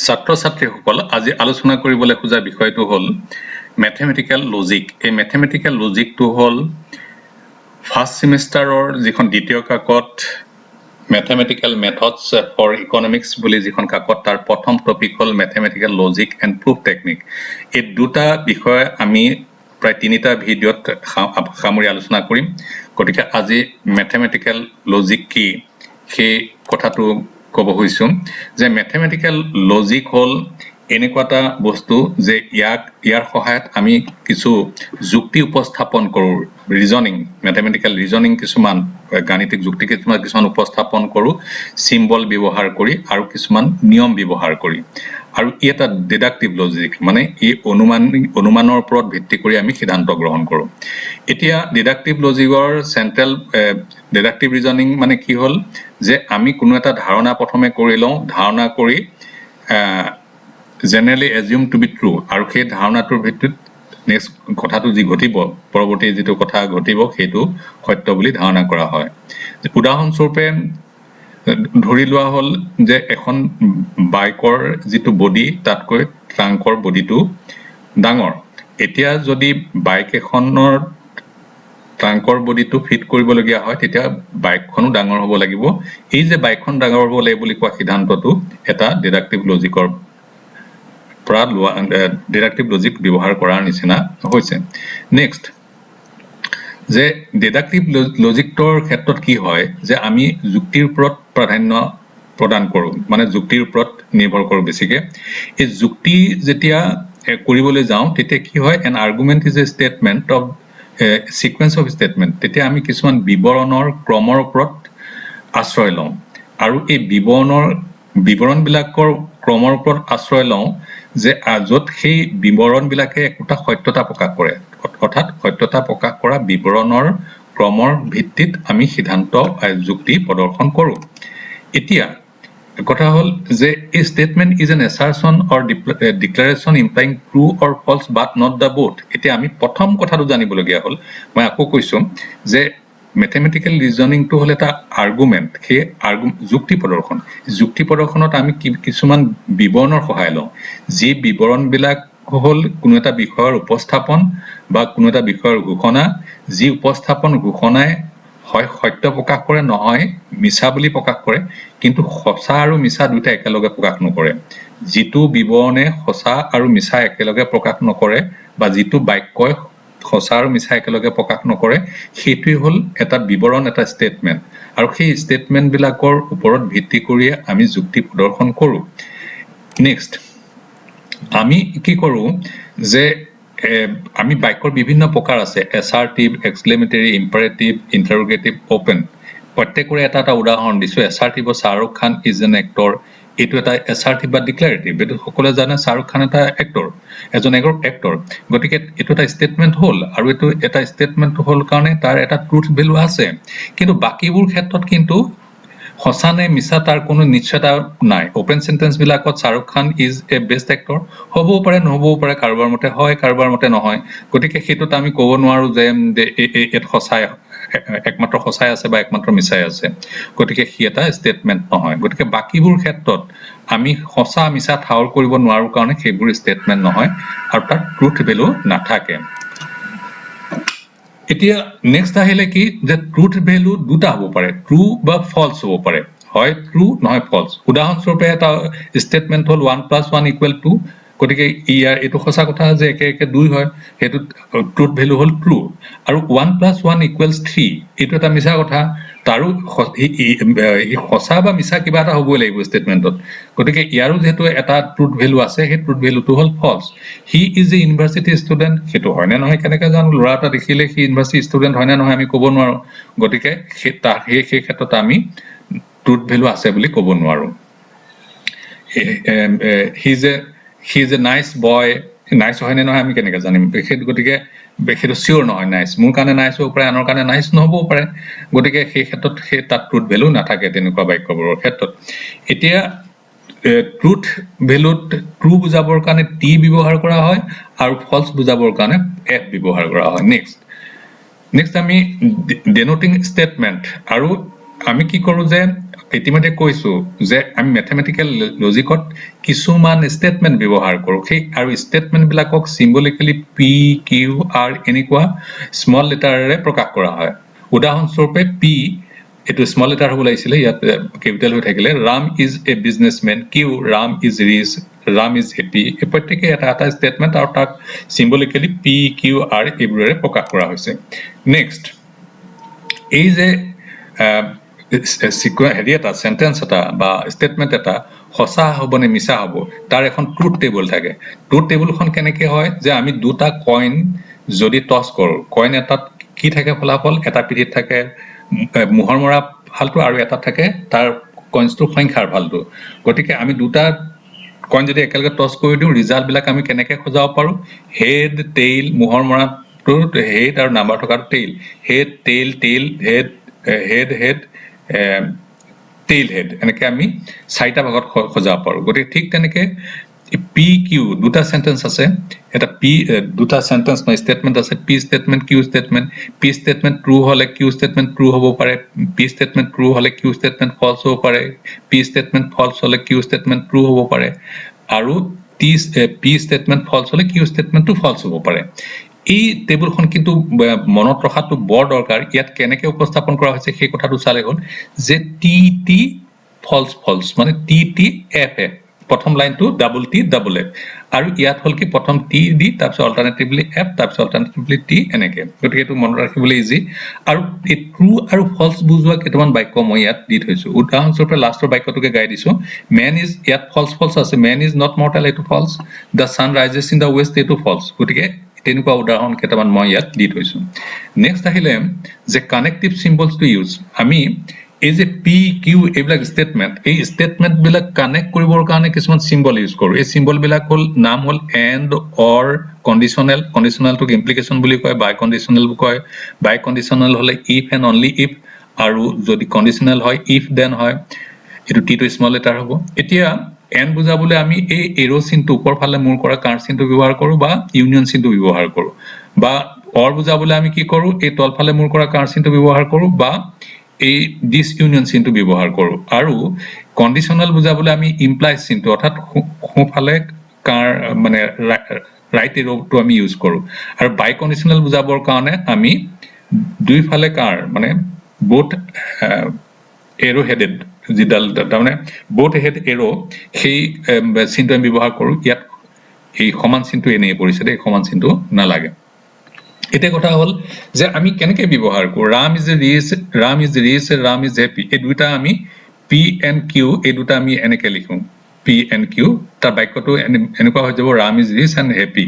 ছাত্ৰ ছাত্ৰীসকল আজি আলোচনা কৰিবলৈ খোজা বিষয়টো হ'ল মেথমেটিক্যাল লজিক। এই মেথমেটিক্যাল লজিকটো হ'ল ফাৰ্ষ্ট সেমিষ্টাৰৰ যিখন দ্বিতীয় কাকত মেথমেটিক্যাল মেথডছ ফৰ ইকনমিক্স বুলি যিখন কাকত তাৰ প্ৰথম টপিক হ'ল মেথমেটিক্যাল লজিক এণ্ড প্ৰুফ টেকনিক। এই দুটা বিষয় আমি প্ৰায় তিনিটা ভিডিঅ'ত সামৰি আলোচনা কৰিম। গতিকে আজি মেথমেটিক্যাল লজিক কি সেই কথাটো ক'ব খুজিছোঁ যে মেথমেটিক্যাল লজিক হ'ল এনেকুৱা এটা বস্তু যে ইয়াৰ সহায়ত আমি কিছু যুক্তি উপস্থাপন কৰোঁ, ৰিজনিং মেথমেটিক্যাল ৰিজনিং কিছুমান গাণিতিক যুক্তি কিছুমান উপস্থাপন কৰোঁ চিম্বল ব্যৱহাৰ কৰি আৰু কিছুমান নিয়ম ব্যৱহাৰ কৰি। আৰু ই এটা ডিডাক্টিভ লজিক, মানে ই অনুমানৰ ওপৰত ভিত্তি কৰি আমি সিদ্ধান্ত গ্ৰহণ কৰোঁ। এতিয়া ডিডাক্টিভ লজিকৰ চেণ্ট্ৰেল ডিডাক্টিভ ৰিজনিং মানে কি হ'ল যে আমি কোনো এটা ধাৰণা প্ৰথমে কৰি লওঁ, ধাৰণা কৰি generally assume to be true, আৰু সেই ধাৰণাটোৰ ভিত্তিত নেক্সট কথাটো যি ঘটিব, পৰৱৰ্তী যিটো কথা ঘটিব সেইটো সত্য বুলি ধাৰণা কৰা হয়। উদাহৰণস্বৰূপে ধৰি লোৱা হ'ল যে এখন বাইকৰ যিটো বডি তাতকৈ ট্ৰাংকৰ বডিটো ডাঙৰ। এতিয়া যদি বাইক এখনৰ ট্ৰাংকৰ বডিটো ফিট কৰিবলগীয়া হয় তেতিয়া বাইকখনো ডাঙৰ হ'ব লাগিব। এই যে বাইকখন ডাঙৰ হ'ব লাগিব বুলি কোৱা সিদ্ধান্তটো এটা ডিডাক্টিভ লজিকৰ পৰা লোৱা ডিডাক্টিভ লজিক ব্যৱহাৰ কৰাৰ নিচিনা হৈছে। নেক্সট যে ডিডাক্টিভ লজিকৰ ক্ষেত্ৰত কি হয় যে আমি যুক্তিৰ ওপৰত প্ৰাধান্য প্ৰদান কৰোঁ, মানে যুক্তিৰ ওপৰত নিৰ্ভৰ কৰোঁ বেছিকে। এই যুক্তি যেতিয়া কৰিবলৈ যাওঁ তেতিয়া কি হয়, an argument is a statement of sequence of statement. তেতিয়া আমি কিছুমান বিৱৰণৰ ক্ৰমৰ ওপৰত আশ্ৰয় লওঁ, আৰু এই বিৱৰণবিলাকৰ ক্ৰমৰ ওপৰত আশ্ৰয় লওঁ যে য'ত সেই বিৱৰণবিলাকে একোটা সত্যতা প্ৰকাশ কৰে, অৰ্থাৎ সত্যতা প্ৰকাশ কৰা বিৱৰণৰ ক্ৰমৰ ভিত্তিত আমি সিদ্ধান্ত যুক্তি প্ৰদৰ্শন কৰোঁ। এতিয়া কথা হ'ল যে এই statement is an assertion or declaration implying true or false but not the both. এতিয়া আমি প্ৰথম কথাটো জানিবলগীয়া হ'ল, মই আকৌ কৈছোঁ যে মেথমেটিক্যাল ৰিজনিংটো হ'ল এটা আৰ্গুমেণ্ট, সেই যুক্তি প্ৰদৰ্শন। যুক্তি প্ৰদৰ্শনত আমি কিছুমান বিৱৰণৰ সহায় লওঁ, যি বিৱৰণবিলাক হ'ল কোনো এটা বিষয়ৰ উপস্থাপন বা কোনো এটা বিষয়ৰ ঘোষণা, যি উপস্থাপন ঘোষণাই হয় সত্য প্ৰকাশ কৰে, নহয় মিছা বুলি প্ৰকাশ কৰে, কিন্তু সঁচা আৰু মিছা দুটা একেলগে প্ৰকাশ নকৰে। যিটো বিৱৰণে সঁচা আৰু মিছা একেলগে প্ৰকাশ নকৰে বা যিটো বাক্যই সঁচা আৰু মিছা একেলগে প্ৰকাশ নকৰে, সেইটোৱে হ'ল এটা বিৱৰণ, এটা ষ্টেটমেণ্ট। আৰু সেই ষ্টেটমেণ্টবিলাকৰ ওপৰত ভিত্তি কৰিয়ে আমি যুক্তি প্ৰদৰ্শন কৰোঁ। নেক্সট আমি কি কৰোঁ যে আমি বাক্যৰ বিভিন্ন প্ৰকাৰ আছে, এছাৰ্টিভ, এক্সক্লেমেটৰী, ইম্পাৰেটিভ, ইণ্টাৰোগেটিভ, অপেন। প্ৰত্যেকৰে এটা এটা উদাহৰণ দিছোঁ। এছাৰ্টিভত Shahrukh Khan is an actor, এইটো এটা এছাৰ্টিভ বা ডিক্লেৰেটিভ। এইটো সকলোৱে জানে শ্বাহৰুখ খান এজন এক্টৰ, গতিকে এইটো এটা ষ্টেটমেণ্ট হ'ল, আৰু এইটো এটা ষ্টেটমেণ্ট হ'ল কাৰণে তাৰ এটা ট্ৰুথ ভেলু আছে। কিন্তু বাকীবোৰ ক্ষেত্ৰত কিন্তু সঁচা নে মিছা তাৰ কোনো নিশ্চয়তা নাই। অপেন চেণ্টেন্সবিলাকত Shahrukh Khan is a best actor হ'বও পাৰে, নহ'বও পাৰে, কাৰোবাৰ মতে হয়, কাৰোবাৰ মতে নহয়। গতিকে সেইটোত আমি ক'ব নোৱাৰোঁ যে ইয়াত সঁচাই একমাত্ৰ সঁচাই আছে বা একমাত্ৰ মিছাই আছে, গতিকে সি এটা ষ্টেটমেণ্ট নহয়। গতিকে বাকীবোৰ ক্ষেত্ৰত আমি সঁচা মিছা ঠাৱৰ কৰিব নোৱাৰোঁ কাৰণে সেইবোৰ ষ্টেটমেণ্ট নহয় আৰু তাৰ ট্ৰুথ ভেলু নাথাকে। এতিয়া নেক্সট আহিলে কি যে ট্ৰুথ ভেলু দুটা হ'ব পাৰে, ট্ৰু বা ফলছ হ'ব পাৰে, হয় ট্ৰু নহয় ফলছ। উদাহৰণস্বৰূপে এটা ষ্টেটমেণ্ট হ'ল 1+1 = 2, গতিকে এইটো সঁচা কথা যে একে একে 2 হয়, সেইটো ট্ৰুথ ভেলু হ'ল ট্ৰু। আৰু 1+1 = 3 এইটো এটা মিছা কথা, তাৰো সঁচা বা মিছা কিবা এটা হ'বই লাগিব ষ্টেটমেণ্টত, গতিকে ইয়াৰো যিহেতু এটা ট্ৰুথ ভেলু আছে, সেই ট্ৰুথ ভেলুটো হ'ল false. He is a university student, সেইটো হয় নে নহয় কেনেকৈ জানো, ল'ৰা এটা দেখিলে সি ইউনিভাৰ্চিটি ষ্টুডেণ্ট হয় নে নহয় আমি ক'ব নোৱাৰোঁ, গতিকে সেই ক্ষেত্ৰত আমি ট্ৰুথ ভেলু আছে বুলি ক'ব নোৱাৰোঁ। হি is A nice boy, nice হয় নে নহয় আমি কেনেকৈ জানিম, গতিকে সেইটো চিয়'ৰ নহয়। নাইচ মোৰ কাৰণে নাইচ হ'ব পাৰে, আনৰ কাৰণে নাইচ নহ'বও পাৰে, গতিকে সেই ক্ষেত্ৰত তাত ট্ৰুথ ভেলু নাথাকে তেনেকুৱা বাক্যবোৰৰ ক্ষেত্ৰত। এতিয়া ট্ৰুথ ভেলুত ট্ৰু বুজাবৰ কাৰণে টি ব্যৱহাৰ কৰা হয় আৰু ফলছ বুজাবৰ কাৰণে এফ ব্যৱহাৰ কৰা হয়। নেক্সট আমি ডেনোটিং ষ্টেটমেণ্ট আৰু আমি কি কৰো যে ইতিমধ্যে কৈছো যে আমি ম্যাথমেটিক্যাল লজিকত কিছুমান স্টেটমেন্ট ব্যৱহাৰ কৰো সেই আৰু স্টেটমেন্ট বিলাকক সিম্বলিক্যালি পি কিউ আৰ এনেকুৱা স্মল লেটাৰেৰে প্ৰকাশ কৰা হয় উদাহৰণস্বৰূপে পি এটো স্মল লেটাৰ হ'ব লাগিছিলে ইয়াত ক্যাপিটাল হৈ থাকিলে Ram is a businessman Q Ram is rich Ram is happy এই প্ৰত্যেককে এটা স্টেটমেন্ট আৰু তাক সিম্বলিক্যালি পি কিউ আৰ এইবোৰেৰে প্ৰকাশ কৰা হৈছে নেক্সট এই যে হেৰি এটা সেন্টেন্স এটা বা স্টেটমেন্ট এটা সঁচা হ'ব নে মিছা হ'ব তাৰ এখন ট্ৰুথ টেবল থাকে ট্ৰুথ টেবলখন কেনেকৈ হয় যে আমি দুটা কইন যদি টস কৰো কইন এটাত কি থাকে ফলাফল এটা পিঠিত থাকে মোহৰ মৰা ফালটো আৰু এটা থাকে তাৰ কইনছটোৰ সংখ্যাৰ ফালটো গতিকে আমি দুটা কইন যদি একেলগে টস কৰি দিওঁ ৰিজাল্ট বিলাক আমি কেনেকৈ খজাব পাৰো হেড টেইল মোহৰ মৰাটো হেড আৰু নাম্বাৰ থকাটো tail head tail tail head head head tail head এনেকৈ আমি চাৰিটা ভাগত খজাব পাৰো গতিকে ঠিক তেনেকে পি কিউ দুটা সেন্টেন্স আছে এটা পি দুটা সেন্টেন্স ন স্টেটমেন্ট আছে P statement Q statement P statement true হলে কিউ স্টেটমেন্ট ট্ৰু হ'ব পাৰে পি স্টেটমেন্ট ট্ৰু হলে কিউ স্টেটমেন্ট ফলস হ'ব পাৰে পি স্টেটমেন্ট ফলস হলে কিউ স্টেটমেন্ট ট্ৰু হ'ব পাৰে আৰু পি স্টেটমেন্ট ফলস হলে কিউ স্টেটমেন্টটো ফলস হ'ব পাৰে এই টেবুলখন কিন্তু মনত ৰখাটো বৰ দৰকাৰ ইয়াত কেনেকৈ উপস্থাপন কৰা হৈছে সেই কথাটো চালে হ'ল যে টি টি ফলস ফলস মানে টি টি এফ এফ প্ৰথম লাইনটো ডাবল টি ডাবল এফ আৰু ইয়াত হ'ল কি প্ৰথম টি দি তাৰপিছত অল্টাৰনেটিভলি এফ তাৰপিছত অল্টাৰনেটিভলি টি এনেকে গতিকে এইটো মনত ৰাখিবলৈ ইজি আৰু এই ট্ৰু আৰু ফলস বুজোৱা কেইটামান বাক্য মই ইয়াত দি থৈছো উদাহৰণস্বৰূপে লাষ্টৰ বাক্যটোকে গাই দিছো মেন ইজ ইয়াত ফলস ফলস আছে মেন ইজ নট মৰ্টেল এইটো false the sun rises in the west এইটো ফলস গতিকে তেনেকুৱা উদাহৰণ কেইটামান মই ইয়াত দি থৈছো নেক্সট আহিলে যে কানেক্টিভ সিম্বলছটো ইউজ আমি এই যে পি কিউ এইবিলাক স্টেটমেন্ট এই স্টেটমেন্ট বিলাক কানেক্ট কৰিবৰ কাৰণে কিছুমান সিম্বল ইউজ কৰো এই সিম্বল বিলাক হ'ল নাম হ'ল এন্ড অৰ কন্ডিশনাল কন্ডিশনালটোক ইমপ্লিকেশন বুলি কয় বাই কন্ডিশনাল কয় বাই কন্ডিশনাল হলে ইফ এন্ড অনলি ইফ আৰু যদি কন্ডিশনাল হয় ইফ দেন হয় এটো টি টু স্মল লেটাৰ হ'ব এতিয়া এন্ড বুজাবলৈ আমি এই এৰো চিনটো উপৰ ফালে মুৰ কৰা কাৰ্ভ চিনটো ব্যৱহাৰ কৰো বা ইউনিয়ন চিনটো ব্যৱহাৰ কৰো বা অৰ বুজাবলৈ আমি কি কৰো এই তলফালে মুৰ কৰা কাৰ্ভ চিনটো ব্যৱহাৰ কৰো বা এই দিস ইউনিয়ন চিনটো ব্যৱহাৰ কৰো আৰু কন্ডিশনাল বুজাবলৈ আমি ইমপ্লাইজ চিনটো অৰ্থাৎ সোঁফালে কাৰ মানে ৰাইট এৰোটো আমি ইউজ কৰো আৰু বাই কন্ডিশনাল বুজাবৰ কাৰণে আমি দুইফালে কাৰ মানে বোথ এৰো হেডেড যিডাল তাৰমানে বোথ হেড এৰো সেই চিনটো আমি ব্যৱহাৰ কৰো ইয়াত এই সমান চিনটো এনেই পৰিছে দেই সমান চিনটো নালাগে এটা কথা হল যে আমি কেনেকৈ ব্যৱহাৰ কৰো Ram is rich Ram is happy এই দুটা আমি পি এন্ড কিউ এই দুটা আমি এনেকৈ লিখো পি এন্ড কিউ তাৰ বাক্যটো এনেকুৱা হৈ যাব Ram is rich and happy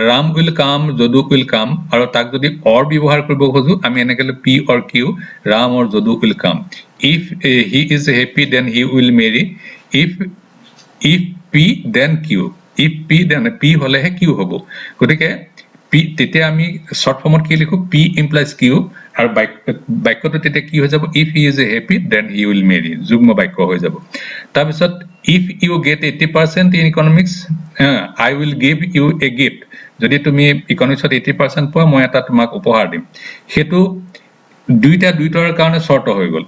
Ram will come Jadu will কাম আৰু তাক যদি অৰ ব্যৱহাৰ কৰিব খোজো আমি এনেকৈ P or Q Ram or Jadu will come if he is happy then he will marry if p then q if p then p হলেহে q হ'ব গতিকে p তেতিয়া আমি শর্ট ফর্মত কি লিখো p implies q আৰু বাক্যটো তেতিয়া কি হৈ যাব if he is happy then he will marry যুগ্ম বাক্য হৈ যাব তাৰ পিছত if you get 80% in economics I will give you a gift যদি তুমি ইকনমিক্সত 80% পোৱা মই এটা তোমাক উপহাৰ দিম হেতু দুইটাৰ কাৰণে শৰ্ত হৈ গল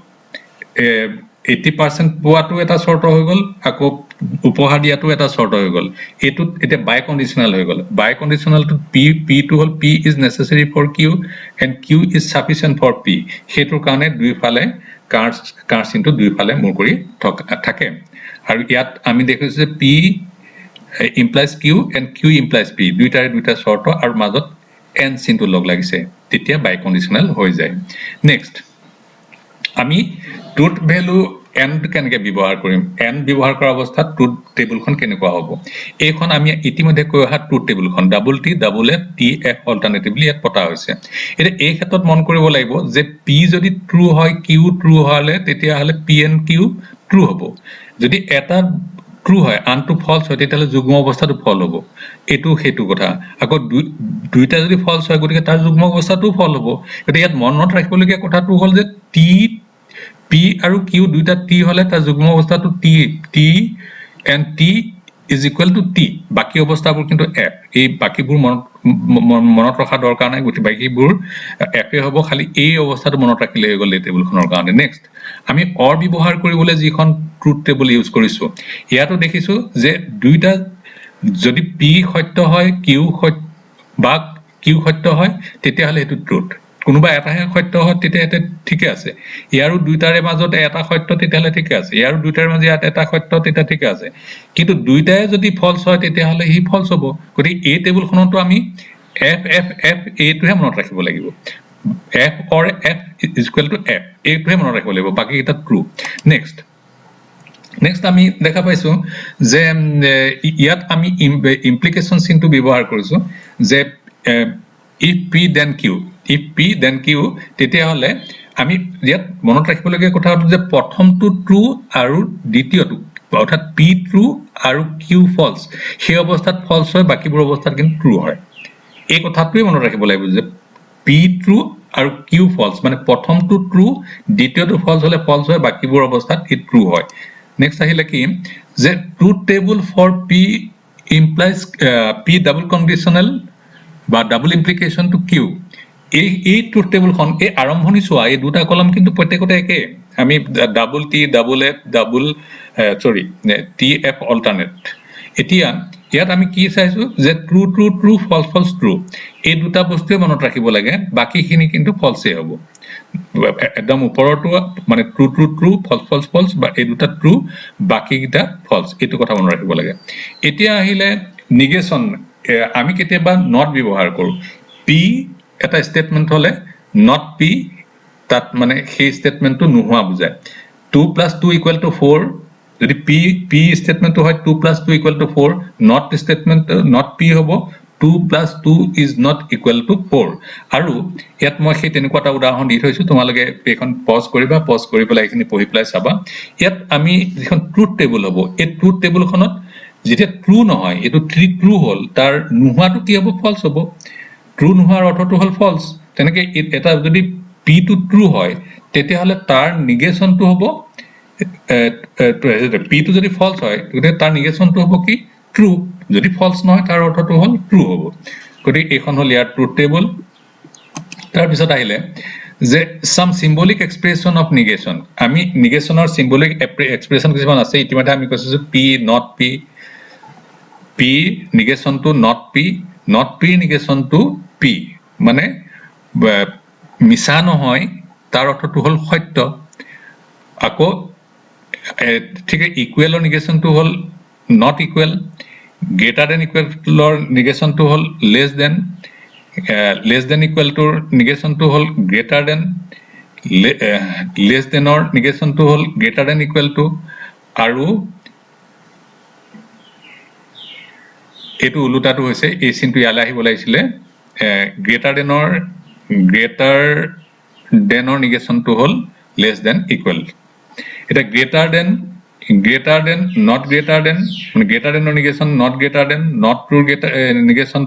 80% পোৱাটো এটা শৰ্ত হৈ গল আকৌ উপহাৰ দিয়াটো এটা শর্ত হৈ গল এটো এটা বাই কন্ডিশনাল হৈ গল বাই কন্ডিশনালটো p টু হল p is necessary for q and q is sufficient for p হেতুৰ কাৰণে দুইফালে কাৰ চিনটো দুইফালে মুৰ কৰি থাকে আৰু ইয়াত আমি দেখিছো যে p implies q and q implies p দুইটা শর্ত আৰু মাজত n চিনটো লগ লাগিছে তেতিয়া বাই কন্ডিশনাল হৈ যায় নেক্সট আমি ট্ৰুথ ভ্যালু এন্ড কেনেকৈ ব্যৱহাৰ কৰিম এন্ড ব্যৱহাৰ কৰা অৱস্থাত ট্ৰুথ টেবুলখন কেনেকুৱা হ'ব এইখন আমি ইতিমধ্যে কৈ অহা ট্ৰুথ টেবুলখন double T double F T F alternatively ইয়াত পতা হৈছে এতিয়া এই ক্ষেত্ৰত মন কৰিব লাগিব যে পি যদি ট্ৰু হয় কিউ ট্ৰু হলে তেতিয়া হলে পি এন্ড কিউ ট্ৰু হ'ব যদি এটা ট্ৰু হয় আনটো ফলস হয় তেতিয়াহলে যুগ্ম অৱস্থাটো ফল হ'ব এটো হেতু কথা আকৌ দুইটা যদি ফলস হয় গতিকে তাৰ যুগ্ম অৱস্থাটো ফল হ'ব গতিকে ইয়াত মনত ৰাখিবলগীয়া কথাটো হ'ল যে টি p আৰু q দুইটা t হলে তাৰ যুগ্ম অৱস্থাটো t and t is equal to t বাকি অৱস্থাবোৰ কিন্তু f এই বাকিবোৰ মনত ৰখা দৰকাৰ নাই গতি বাকিবোৰ এফে হ'ব খালি এই অৱস্থাটো মনত ৰাখিলে হৈ গ'ল এই টেবুলখনৰ কাৰণে নেক্সট আমি অৰ ব্যৱহাৰ কৰিবলৈ যিখন ট্ৰুথ টেবুল ইউজ কৰিছো ইয়াতো দেখিছো যে দুইটা যদি পি সত্য হয় কিউ সত্য বা কিউ সত্য হয় তেতিয়াহ'লে সেইটো ট্ৰুথ কোনোবা এটাহে সত্য হয় তেতিয়া এটা ঠিকে আছে ইয়াৰো দুইটাৰে মাজত এটা সত্য তেতিয়াহ'লে ঠিকে আছে ইয়াৰো দুইটাৰ মাজত এটা সত্য তেতিয়া ঠিকে আছে কিন্তু দুইটাই যদি ফলছ হয় তেতিয়াহ'লে হি ফলছ হ'ব গতিকে এই টেবুলখনতো আমি এফ এফ এফ এইটোহে মনত ৰাখিব লাগিব F or F is equal to F এইটোহে মনত ৰাখিব লাগিব বাকী এটা ট্ৰু নেক্সট আমি দেখা পাইছো যে ইয়াত আমি ইমপ্লিকেশন চিনটো ব্যৱহাৰ কৰিছো যে if p then q if p then q তেতিয়াহ'লে আমি ইয়াত মনত ৰাখিবলগীয়া কথা হ'ল যে প্ৰথমটো ট্ৰু আৰু দ্বিতীয়টো অৰ্থাৎ p ট্ৰু আৰু q ফলছ সেই অৱস্থাত ফলছ হয় বাকিবোৰ অৱস্থাত কিন্তু ট্ৰু হয় এই কথাটোৱে মনত ৰাখিব লাগিব যে p ট্ৰু আৰু q ফলছ মানে প্ৰথমটো ট্ৰু দ্বিতীয়টো ফলছ হ'লে ফলছ হয় বাকিবোৰ অৱস্থাত ই ট্ৰু হয় নেক্সট আহিলে কি যে truth table for p implies p double conditional বা ডাবল ইমপ্লিকেশন টু কিউ এই ট্ৰুথ টেবুলখন এই আৰম্ভণি চোৱা এই দুটা কলম কিন্তু প্ৰত্যেকতে একে আমি double T double F double T F alternate এতিয়া ইয়াত আমি কি চাইছো যে ট্ৰু ট্ৰু ট্ৰু ফলছ ফলছ ট্ৰু এই দুটা বস্তুৱে মনত ৰাখিব লাগে বাকিখিনি কিন্তু ফলছে হ'ব একদম ওপৰৰটো মানে ট্ৰু ট্ৰু ট্ৰু ফলছ ফলছ ফলছ বা এই দুটা ট্ৰু বাকিকেইটা ফলছ এইটো কথা মনত ৰাখিব লাগে এতিয়া আহিলে নিগেশ্যন আমি কেতিয়াবা নট ব্যৱহাৰ কৰো পি এটা স্টেটমেন্ট হলে নট পি তাত মানে সেই স্টেটমেন্টটো নোহোৱা বুজায় 2 + 2 = 4 যদি পি স্টেটমেন্টটো হয় 2 + 2 = 4 নট স্টেটমেন্ট নট পি হ'ব 2 + 2 is not equal to 4 আৰু ইয়াত মই সেই তেনেকুৱা এটা উদাহৰণ দি থৈছো তোমালোকে এইখন পজ কৰিবা পজ কৰি পেলাই এইখিনি পঢ়ি পেলাই চাবা ইয়াত আমি যিখন ট্ৰুথ টেবুল হ'ব এই ট্ৰুথ টেবুলখনত যেতিয়া ট্ৰু নহয় এটো ট্ৰু হ'ল তাৰ নোহোৱাটো কি হ'ব ফলছ হ'ব ট্ৰু নোহোৱাৰ অৰ্থটো হ'ল ফলছ তেনেকে এটা যদি পি টু ট্ৰু হয় তেতিয়াহ'লে তাৰ নিগেশ্যনটো হ'ব পি টু যদি ফলছ হয় তেতিয়া তাৰ নিগেশ্যনটো হ'ব কি ট্ৰু যদি ফলছ নহয় তাৰ অৰ্থটো হ'ল ট্ৰু হ'ব গতিকে এইখন হ'ল ইয়াৰ ট্ৰুথ টেবুল তাৰ পিছত আহিলে যে some symbolic expression of negation আমি নিগেশ্যনৰ symbolic expression কিছুমান আছে ইতিমধ্যে আমি কৈছো যে p not p negation to not p negation to p মানে মিছা নহয় তাৰ অৰ্থটো হ'ল সত্য আকৌ ঠিক ইকুৱেলৰ নিগেশ্যনটো হ'ল not equal greater than equalৰ নিগেশ্যনটো হ'ল less than equal to নিগেশ্যনটো হ'ল greater than less thanৰ নিগেশ্যনটো হ'ল greater than equal to আৰু এটো উলুটাটো হৈছে এই চিনটো ইয়ালে আহিব লাগিছিলে greater thanৰ নিগেশ্যনটো হ'ল less than equal এটা greater than not greater than মানে greater thanৰ নিগেশ্যন not greater than not true নিগেশ্যন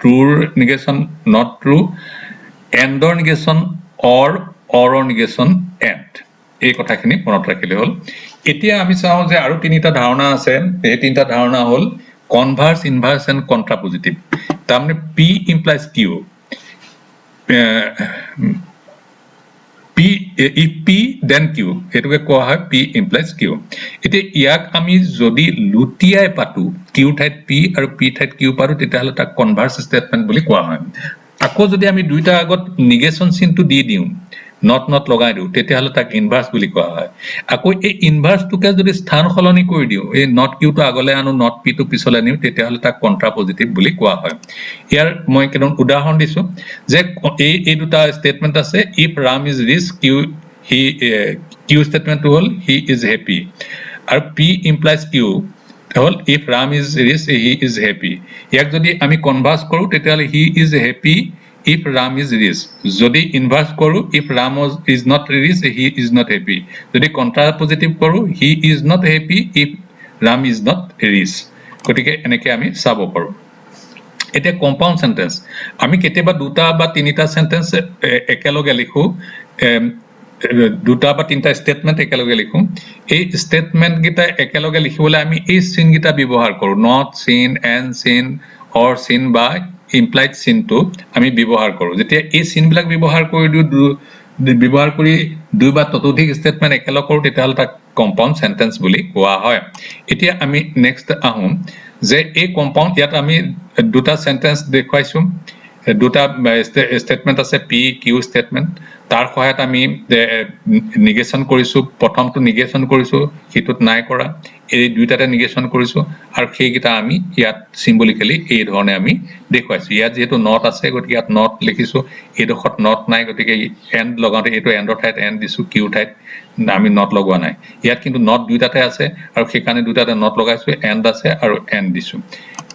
trueৰ নিগেশ্যন not true andৰ নিগেশ্যন orৰ নিগেশ্যন and এই কথাখিনি মনত ৰাখিলে হ'ল এতিয়া আমি চাওঁ যে আৰু তিনিটা ধাৰণা আছে এই তিনিটা ধাৰণা হ'ল converse inverse and contrapositive তাৰমানে p implies q if p then q এটোকে কোৱা হয় p implies q এতিয়া ইয়াক আমি যদি লুটিয়াই পাতো q ঠাইত p আৰু p ঠাইত q পাৰো তেতিয়াহ'লে তাক কনভাৰ্স স্টেটমেন্ট বুলি কোৱা হয় আকৌ যদি আমি দুইটা আগত নিগেশ্যন চিনটো দি দিওঁ not লগাই দিওঁ তেতিয়াহ'লে তাক ইনভাৰ্স বুলি কোৱা হয় আকৌ এই ইনভাৰ্সটোকে যদি স্থান সলনি কৰি দিওঁ এই not q টো আগলৈ আনো not p টো পিছলৈ নিওঁ তেতিয়াহ'লে তাক কন্ট্ৰাপজিটিভ বুলি কোৱা হয় ইয়াৰ মই কেইটামান উদাহৰণ দিছো যে এই দুটা স্টেটমেন্ট আছে if ram is rich q স্টেটমেন্টটো হ'ল he is happy আৰু p implies q হ'ল if ram is rich he is happy ইয়াক যদি আমি কনভাৰ্স কৰো তেতিয়াহ'লে he is happy if ram is rich যদি ইনভার্স কৰো if ram is not rich he is not happy যদি কন্ট্ৰাপজিটিভ কৰো he is not happy if ram is not rich গতিকে এনেকৈ আমি চাব পাৰো এটা কম্পাউন্ড সেন্টেন্স আমি কেতিয়াবা দুটা বা তিনিটা সেন্টেন্স একেলগে লিখো দুটা বা তিনিটা স্টেটমেন্ট একেলগে লিখো এই স্টেটমেন্ট গিটা একেলগে লিখিবলৈ আমি এই চিন গিটা ব্যৱহাৰ কৰো not seen and seen or seen by implied চিনটো আমি ব্যৱহাৰ কৰোঁ যেতিয়া এই চিনবিলাক ব্যৱহাৰ কৰি দুই বা ততোধিক ষ্টেটমেণ্ট একেলগ কৰোঁ তেতিয়াহ'লে তাক কম্পাউণ্ড সেন্টেন্স বুলি কোৱা হয় এতিয়া আমি নেক্সট আহোঁ যে এই কম্পাউণ্ড ইয়াত আমি দুটা সেন্টেন্স দেখুৱাইছোঁ দুটা স্টেটমেন্ট আছে পি কিউ স্টেটমেন্ট তাৰ সহায়ত আমি নিগেশ্যন কৰিছোঁ প্ৰথমটো নিগেশ্যন কৰিছোঁ সিটোত নাই কৰা এই দুইটাতে নিগেশ্যন কৰিছোঁ আৰু সেইকেইটা আমি ইয়াত সিম্বলিক্যালি এই ধৰণে আমি দেখুৱাইছোঁ ইয়াত যেহেতু নট আছে গতিকে ইয়াত নট লিখিছোঁ এইডোখৰত নট নাই গতিকে এণ্ড লগাওঁতে এইটো এণ্ডৰ ঠাইত এণ্ড দিছোঁ কিউ ঠাইত আমি নট লগোৱা নাই ইয়াত কিন্তু নট দুইটাতে আছে আৰু সেইকাৰণে দুইটাতে নট লগাইছোঁ এণ্ড আছে আৰু এণ্ড দিছোঁ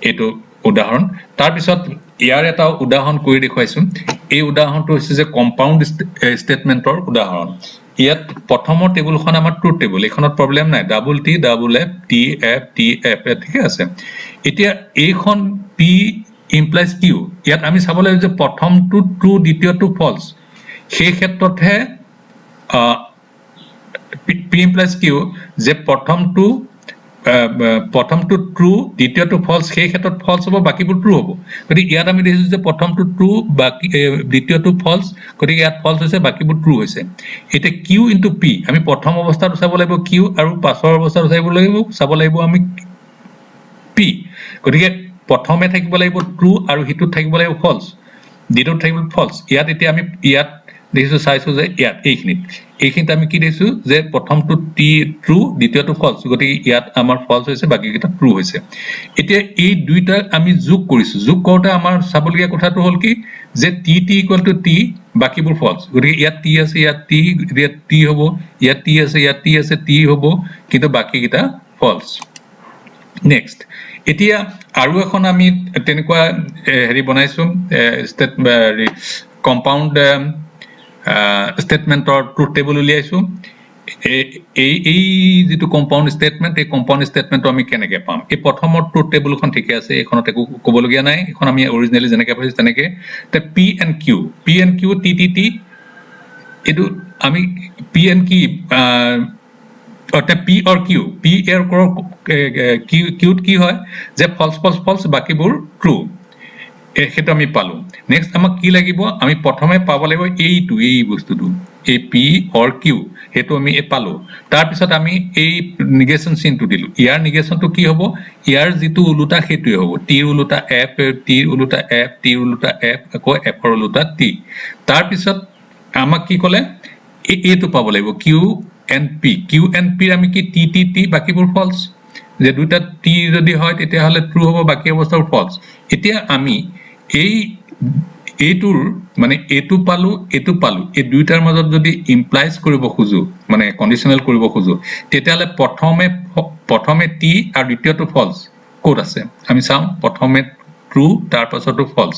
এইটো উদাহৰণ তাৰ পিছত ইয়াৰ এটা উদাহৰণ কৰি দেখুৱাইছোঁ এই উদাহৰণটো হৈছে যে কম্পাউণ্ড ষ্টেটমেন্টৰ উদাহৰণ ইয়াত প্ৰথমৰ টেবুলখন আমাৰ ট্ৰুথ টেবুল এইখনত প্ৰবলেম নাই double T double F T F ঠিক আছে এতিয়া এইখন পি ইমপ্লাইজ কিউ ইয়াত আমি চাব লাগিব যে প্ৰথমটো ট্ৰু দ্বিতীয়টো ফলছ সেই ক্ষেত্ৰতহে পি ইমপ্লাইজ কিউ যে প্ৰথমটো ট্ৰু দ্বিতীয়টো ফলছ সেই ক্ষেত্ৰত ফলছ হ'ব বাকিবোৰ ট্ৰু হ'ব গতিকে ইয়াত আমি দেখিছোঁ যে প্ৰথমটো ট্ৰু বাকি দ্বিতীয়টো ফলছ গতিকে ইয়াত ফলছ হৈছে বাকিবোৰ ট্ৰু হৈছে এতিয়া কিউ ইনটু পি আমি প্ৰথম অৱস্থাটো চাব লাগিব কিউ আৰু পাছৰ অৱস্থাটো চাব লাগিব আমি পি গতিকে প্ৰথমে থাকিব লাগিব ট্ৰু আৰু হিটোত থাকিব লাগিব ফলছ দ্বিতীয়ত থাকিব ফলছ ইয়াত এতিয়া আমি ইয়াত দেখিছোঁ চাইছোঁ যে ইয়াত এইখিনিত আমি কি দেখিছোঁ যে প্ৰথমটো টি ট্ৰু দ্বিতীয়টো ফলছ গতিকে ইয়াত আমাৰ ফলছ হৈছে বাকীকেইটা ট্ৰু হৈছে এতিয়া এই দুইটা আমি যোগ কৰিছোঁ যোগ কৰোঁতে আমাৰ চাবলগীয়া কথাটো হ'ল কি যে টি ইকুৱেল টু টি বাকীবোৰ ফলছ গতিকে ইয়াত টি আছে ইয়াত টি হ'ব ইয়াত টি আছে টি হ'ব কিন্তু বাকীকেইটা ফলছ নেক্সট এতিয়া আৰু এখন আমি তেনেকুৱা হেৰি বনাইছোঁ কম্পাউণ্ড স্টেটমেন্টৰ ট্ৰুথ টেবুল উলিয়াইছোঁ এই যেটো কম্পাউণ্ড স্টেটমেন্ট এই কম্পাউণ্ড স্টেটমেন্টটো আমি কেনেকৈ পাম এই প্ৰথমৰ ট্ৰুথ টেবুলখন ঠিকে আছে এইখনত একো ক'বলগীয়া নাই এখন আমি অৰিজিনেলি যেনেকৈ পাইছোঁ তেনেকৈ পি এণ্ড কিউ টি এইটো আমি P and P or Q P or কিউত কি হয় যে ফলছ বাকিবোৰ ট্ৰু সেইটো আমি পালো নেক্সট আমাক কি লাগিব আমি প্ৰথমে পাব লাগিব এই বস্তুটো এই পি অৰ কিউ সেইটো আমি পালো তাৰ পিছত আমি এই নিগেশ্যন চিনটো দিলো ইয়াৰ নিগেশ্যনটো কি হ'ব ইয়াৰ যিটো উলুটা সেইটোৱে হ'ব টিৰ উলুটা এফ আকৌ এফৰ উলুটা টি তাৰ পিছত আমাক কি ক'লে এইটো পাব লাগিব কিউ এণ্ড পি আমি কি টি বাকিবোৰ ফলছ যে দুটা টি যদি হয় তেতিয়াহ'লে ট্ৰু হ'ব বাকী অৱস্থাবোৰ ফলছ এতিয়া আমি এইটোৰ মানে এইটো পালো এই দুইটাৰ মাজত যদি ইমপ্লাইজ কৰিব খোজো মানে কণ্ডিচনেল কৰিব খোজো তেতিয়াহ'লে প্ৰথমে টি আৰু দ্বিতীয়টো ফলছ ক'ত আছে আমি চাওঁ প্ৰথমে ট্ৰু তাৰ পাছতো ফলছ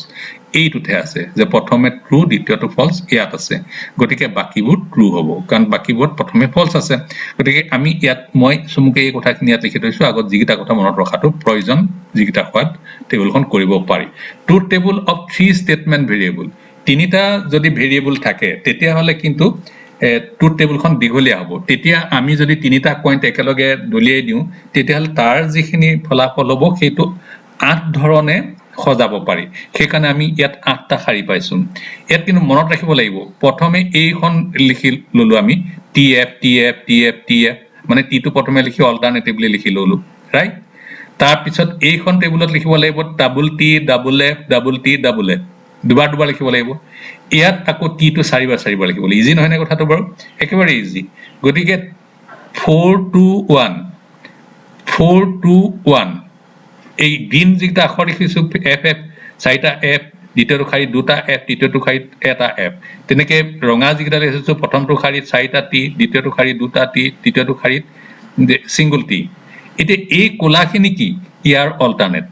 এইটোতে আছে যে প্ৰথমে ট্ৰু দ্বিতীয়টো ফলছ ইয়াত আছে গতিকে বাকিবোৰ ট্ৰু হ'ব কাৰণ বাকিবোৰত প্ৰথমে ফলছ আছে গতিকে আমি ইয়াত মই চমুকে এই কথাখিনি ইয়াত লিখি থৈছোঁ আগত যিকেইটা কথা মনত ৰখাটো প্ৰয়োজন যিকেইটা হোৱাত টেবুলখন কৰিব পাৰি truth table of 3 statement variable তিনিটা যদি ভেৰিয়েবল থাকে তেতিয়াহ'লে কিন্তু ট্ৰুথ টেবুলখন দীঘলীয়া হ'ব তেতিয়া আমি যদি তিনিটা পইণ্ট একেলগে দলিয়াই দিওঁ তেতিয়াহ'লে তাৰ যিখিনি ফলাফল হ'ব সেইটো 8 ধৰণে সজাব পাৰি সেইকাৰণে আমি ইয়াত 8টা শাৰী পাইছোঁ ইয়াত কিন্তু মনত ৰাখিব লাগিব প্ৰথমে এইখন লিখি ললো আমি টি এফ মানে টিটো প্ৰথমে লিখি অল্টাৰনেটিভলি লিখি ললো ৰাইট তাৰ পিছত এইখন টেবুলত লিখিব লাগিব ডাবল টি ডাবল এফ দুবাৰ লিখিব লাগিব ইয়াত আকৌ টিটো 4বাৰ লিখিব লাগিব ইজি নহয় নে কথাটো বাৰু একেবাৰে ইজি গতিকে 4 2 1 এই গ্ৰীন যিটা আখৰ লিখিছোঁ এফ চাৰিটা এফ দ্বিতীয়টো শাৰীত দুটা এফ তৃতীয়টো শাৰীত এটা এফ তেনেকৈ ৰঙা যিকেইটা লিখিছোঁ প্ৰথমটো শাৰীত 4টা টি দ্বিতীয়টো শাৰীত 2টা টি তৃতীয়টো শাৰীত সিংগল টি এতিয়া এই ক'লাখিনি কি ইয়াৰ অল্টাৰনেট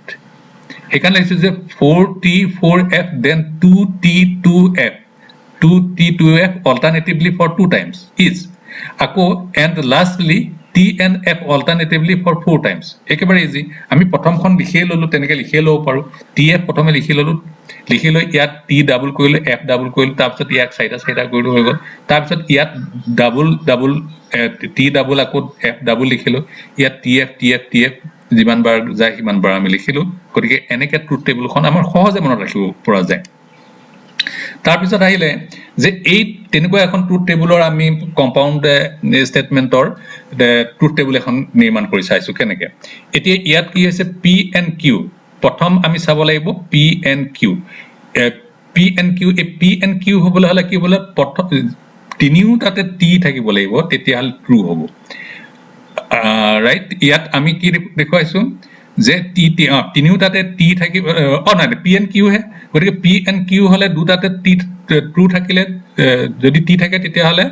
সেইকাৰণে লিখিছোঁ যে 4t 4f then 2t2f alternatively for 2 times is আকৌ and lastly t and f alternatively for 4 times একেবাৰে ইজি আমি প্ৰথমখন লিখিয়ে ললো তেনেকৈ লিখিয়ে ল'ব পাৰোঁ tf প্ৰথমে লিখি লৈ ইয়াত t ডাবল কৰিলো f ডাবল কৰিলো তাৰপিছত ইয়াক 4টা কৰিলো হৈ গ'ল তাৰপিছত ইয়াত ডাবল t ডাবল আকৌ f ডাবল লিখিলো ইয়াত tf যিমান বাৰ যায় সিমান বাৰ আমি লিখিলো গতিকে এনেকে ট্ৰুথ টেবুলখন আমাৰ সহজে মনত ৰাখিব পৰা যায় তাৰপিছত আহিলে যে এই তেনেকুৱা এখন ট্ৰুথ টেবুলৰ আমি কম্পাউণ্ড ষ্টেটমেন্টৰ ট্ৰুথ টেবুল এখন নিৰ্মাণ কৰি চাইছো কেনেকে এতিয়া ইয়াত কি হৈছে পি এণ্ড কিউ প্ৰথম আমি চাব লাগিব P and Q P and Q এই পি এণ্ড কিউ হ'বলৈ হ'লে কি হ'লে প্ৰথম তিনিওটাতে টি থাকিব লাগিব তেতিয়াহ'লে ট্ৰু হ'ব ৰাইট ইয়াত আমি কি দেখুৱাইছো যে টি টি তিনিওটাতে টি থাকিব নাই পি এণ্ড কিউ হে গতিকে পি এণ্ড কিউ হ'লে দুটাতে টি ট্ৰু থাকিলে যদি টি থাকে তেতিয়াহ'লে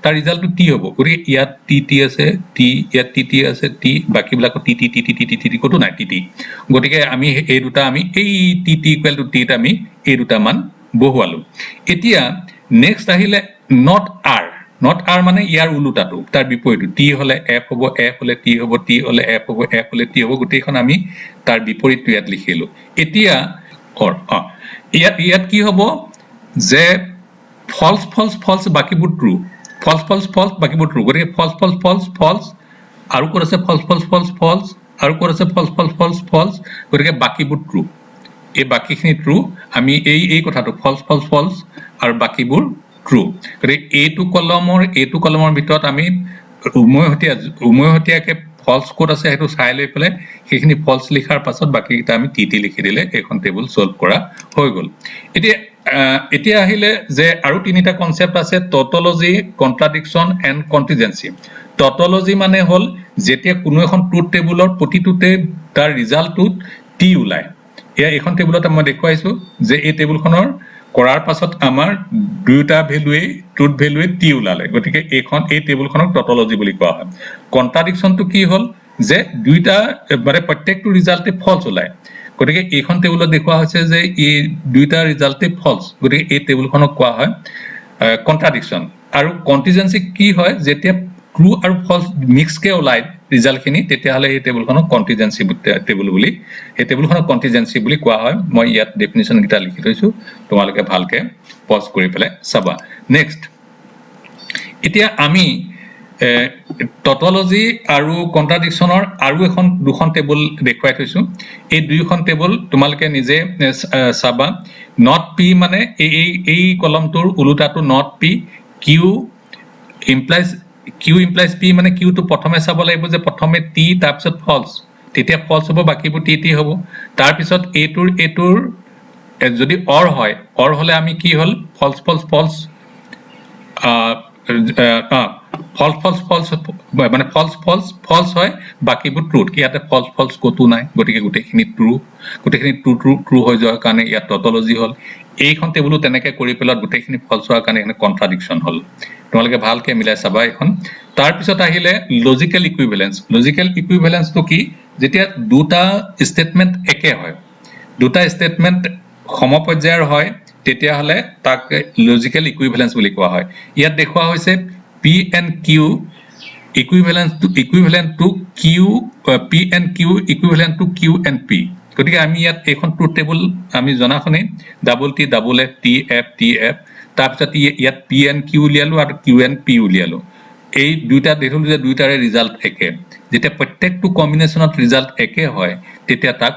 তাৰ ৰিজাল্টটো টি হ'ব গতিকে ইয়াত টি টি আছে টি ইয়াত টি টি আছে টি বাকীবিলাকত T T T T T T T ক'তো নাই টি টি গতিকে আমি এই দুটা আমি এই টি টি ইকুৱেল টু টিত আমি এই দুটা মান বহুৱালো এতিয়া নেক্সট আহিলে নট আৰ নট আৰ মানে ইয়াৰ উলুটাটো তাৰ বিপৰীত টি হলে এফ হ'ব এফ হলে টি হ'ব টি হলে এফ হ'ব এফ হলে টি হ'ব গোটেইখন আমি তাৰ বিপৰীতটো ইয়াত লিখিলো এতিয়া ইয়াত কি হ'ব যে ফলছ ফলছ ফলছ বাকিবোৰ ট্ৰু ফলছ ফলছ ফলছ বাকিবোৰ ট্ৰু গতিকে ফলছ ফলছ ফলছ ফলছ আৰু ক'ত আছে ফলছ ফলছ ফলছ ফলছ আৰু ক'ত আছে ফলছ ফলছ ফলছ ফলছ গতিকে বাকিবোৰ ট্ৰু এই বাকিখিনি ট্ৰু আমি এই কথাটো ফলছ ফলছ ফলছ আৰু বাকিবোৰ ট্ৰু গতিকে এইটো কলমৰ ভিতৰত আমি উমৈহতীয়াকে ফলছ ক'ত আছে সেইটো চাই লৈ পেলাই সেইখিনি ফলছ লিখাৰ পাছত বাকিকেইটা আমি টি টি লিখি দিলে এইখন টেবুল সলভ কৰা হৈ গ'ল এতিয়া আহিলে যে আৰু তিনিটা কনসেপ্ট আছে টটলজি কন্ট্ৰাডিকশন এণ্ড কন্টিজেন্সি টটলজি মানে হ'ল যেতিয়া কোনো এখন ট্ৰুথ টেবুলৰ প্ৰতিটোতে তাৰ ৰিজাল্টটোত টি ওলায় এইখন টেবুলত মই দেখুৱাইছো যে এই টেবুলখনৰ কৰাৰ পাছত আমাৰ দুটা ভ্যালুৱে ট্ৰুথ ভ্যালুৱে টি ওলালে গতিকে এই টেবুলখনক টটলজি বুলি কোৱা হয় কন্ট্ৰাডিকশনটো কি হ'ল যে দুইটা মানে প্ৰত্যেকটো ৰিজাল্টে ফলছ ওলায় গতিকে এইখন টেবুলত দেখুৱা হৈছে যে এই দুইটা ৰিজাল্টে ফলছ গতিকে এই টেবুলখনক কোৱা হয় কন্ট্ৰাডিকশন আৰু কন্টিজেন্সি কি হয় যেতিয়া ট্ৰু আৰু ফলছ মিক্সকে ওলায় ৰিজাল্টখিনি তেতিয়াহ'লে এই টেবুলখনক কন্টিজেন্সি টেবুল বুলি এই টেবুলখনক কন্টিজেন্সি বুলি কোৱা হয় মই ইয়াত ডেফিনিশ্যন কেইটা লিখি থৈছো তোমালোকে ভালকে পজ কৰি পেলাই চাবা নেক্সট এতিয়া আমি টটলজি আৰু কন্ট্ৰাডিকশনৰ আৰু দুখন টেবুল দেখুৱাই থৈছো এই দুইখন টেবুল তোমালোকে নিজে চাবা নট পি মানে এই কলমটোৰ উলুটাটো not P Q implies P মানে কিউটো প্ৰথমে চাব লাগিব যে প্ৰথমে টি তাৰপিছত ফলছ তেতিয়া ফলছ হ'ব বাকিবোৰ টি টি হ'ব তাৰপিছত এইটোৰ যদি অৰ হলে আমি কি হ'ল ফলছ ফলছ ফলছ মানে ফলছ হয় বাকিবোৰ ট্ৰু ইয়াতে ফলছ ফলছ ক'তো নাই গতিকে গোটেইখিনি ট্ৰু হৈ যোৱাৰ কাৰণে ইয়াত টটলজি হ'ল এইখন টেবুলো তেনেকে কৰি পেলাই গোটেইখিনি ফলছ হোৱাৰ কাৰণে এখানে কন্ট্ৰাডিকশন হ'ল তোমালোকে ভালকে মিলাই চাবা এখন তাৰপিছত আহিলে লজিকেল ইকুইভেলেন্সটো কি যেতিয়া দুটা ষ্টেটমেন্ট একে হয় দুটা ষ্টেটমেন্ট সমপৰ্যায়ৰ হয় তেতিয়াহ'লে তাক লজিকেল ইকুইভেলেন্স বুলি কোৱা হয় ইয়াত দেখুৱা হৈছে P and Q equivalent to Q P and Q equivalent to Q and P গতিকে আমি ইয়াত এইখন ট্ৰুথ টেবুল আমি জনাখনেই double T double F T F তাৰপিছত ইয়াত পি এণ্ড কিউ উলিয়ালো আৰু কিউ এণ্ড পি উলিয়ালো এই দুইটা দেখিলো যে দুইটাৰে ৰিজাল্ট একে যেতিয়া প্ৰত্যেকটো কম্বিনেশ্যনত ৰিজাল্ট একে হয় তেতিয়া তাক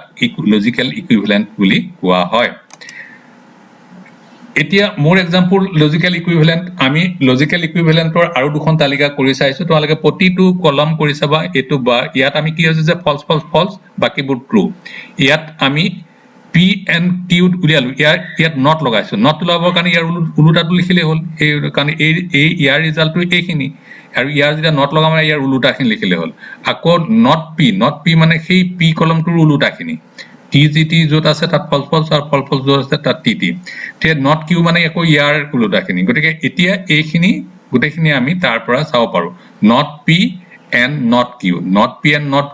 লজিকেল ইকুইভেলেন্ট বুলি কোৱা হয় এতিয়া মোৰ এক্সাম্পল লজিকেল ইকুইভেলেন্ট আমি লজিকেল ইকুইভেলেন্টৰ আৰু দুখন তালিকা কৰি চাইছো তোমালোকে প্ৰতিটো কলম কৰি চাবা এইটো বা ইয়াত আমি কি হৈছে যে ফলছ ফলছ ফলছ বাকিবোৰ ট্ৰু ইয়াত আমি পি এণ্ড কিউ উলিয়ালো ইয়াত নট লগাইছো নট লগাবৰ কাৰণে ইয়াৰ উলুটাটো লিখিলে হ'ল সেই কাৰণে ইয়াৰ ৰিজাল্টটো এইখিনি আৰু ইয়াৰ যেতিয়া নট লগাম ইয়াৰ উলুটাখিনি লিখিলে হ'ল আকৌ নট পি মানে সেই পি কলমটোৰ উলুটাখিনি টি জি টি য'ত আছে তাত ফলছ ফলছ আৰু ফলছ ফলছ য'ত আছে তাত টি টি নট কিউ মানে আকৌ ইয়াৰ উলুটাখিনি গতিকে এতিয়া এইখিনি গোটেইখিনি আমি তাৰ পৰা চাব পাৰো not P and not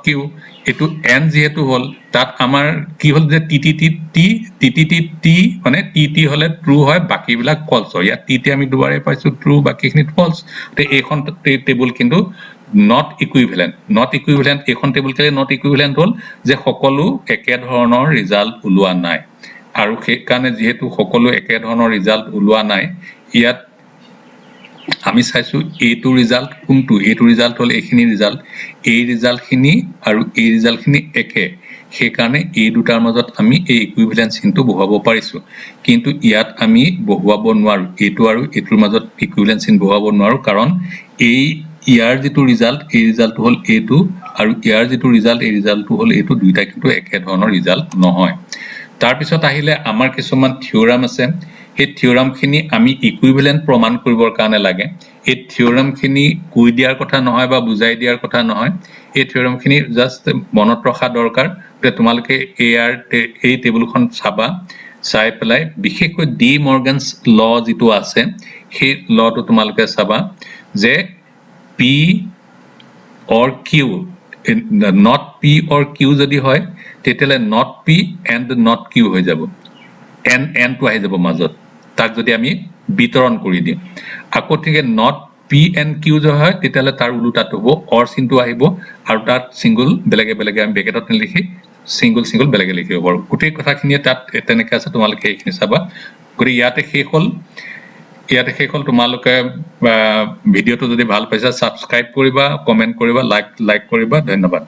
Q এইটো এন যিহেতু হ'ল তাত আমাৰ কি হ'ল যে টি মানে টি হলে ট্ৰু হয় বাকিবিলাক ফলছ হয় ইয়াত টি আমি দুবাৰে পাইছো ট্ৰু বাকিখিনি ফলছ এইখন টেবুল কিন্তু নট ইকুইভেলেন্ট এইখন টেবুল কেলে নট ইকুইভেলেন্ট হ'ল যে সকলো একে ধৰণৰ ৰিজাল্ট ওলোৱা নাই আৰু সেইকাৰণে যিহেতু সকলো একে ধৰণৰ ৰিজাল্ট ওলোৱা নাই ইয়াত আমি চাইছো এইটো ৰিজাল্ট কোনটো, এইটো ৰিজাল্ট হ'ল এইখিনি ৰিজাল্ট, এই ৰিজাল্টখিনি আৰু এই ৰিজাল্টখিনি একে, সেইকাৰণে এই দুটাৰ মাজত আমি এই ইকুইভেলেন্স চিনটো বহুৱাব পাৰিছো। কিন্তু ইয়াত আমি বহুৱাব নোৱাৰো, এইটো আৰু এইটোৰ মাজত ইকুইভেলেন্স চিন বহুৱাব নোৱাৰো, কাৰণ ইয়াৰ যিটো ৰিজাল্ট, এই ৰিজাল্টটো হ'ল এইটো, আৰু ইয়াৰ যিটো ৰিজাল্ট, এই ৰিজাল্টটো হ'ল এইটো, দুইটা কিন্তু একে ধৰণৰ ৰিজাল্ট নহয়। তাৰপিছত আহিলে আমাৰ কিছুমান থিওৰাম আছে, সেই থিওৰামখিনি আমি ইকুইভেলেন্ট প্ৰমাণ কৰিবৰ কাৰণে লাগে। এই থিওৰামখিনি কৈ দিয়াৰ কথা নহয় বা বুজাই দিয়াৰ কথা নহয়, এই থিওৰামখিনি জাষ্ট মনত ৰখা দৰকাৰ যে তোমালোকে এই টেবুলখন চাবা, চাই পেলাই বিশেষকৈ ডি মৰ্গানছ ল যিটো আছে সেই লটো তোমালোকে চাবা যে P or Q, not P or Q যদি হয় তেতিয়াহ'লে not P and not Q হৈ যাব, এনটো আহি যাব মাজত, তাক যদি আমি বিতৰণ কৰি দিম। আকৌ ঠিক নট পি এণ্ড কিউ যদি হয় তেতিয়াহ'লে তাৰ ওলোটাটো হ'ব, অৰ চিনটো আহিব আৰু তাত চিংগুল বেলেগে বেলেগে আমি ব্ৰেকেটত নিলিখি চিংগুল বেলেগে লিখিব পাৰোঁ। গোটেই কথাখিনিয়ে তাত তেনেকৈ আছে, তোমালোকে এইখিনি চাবা। গতিকে ইয়াতে শেষ হ'ল। তোমালোকে ভিডিঅ'টো যদি ভাল পাইছা ছাবস্ক্ৰাইব কৰিবা, কমেণ্ট কৰিবা, লাইক কৰিবা। ধন্যবাদ।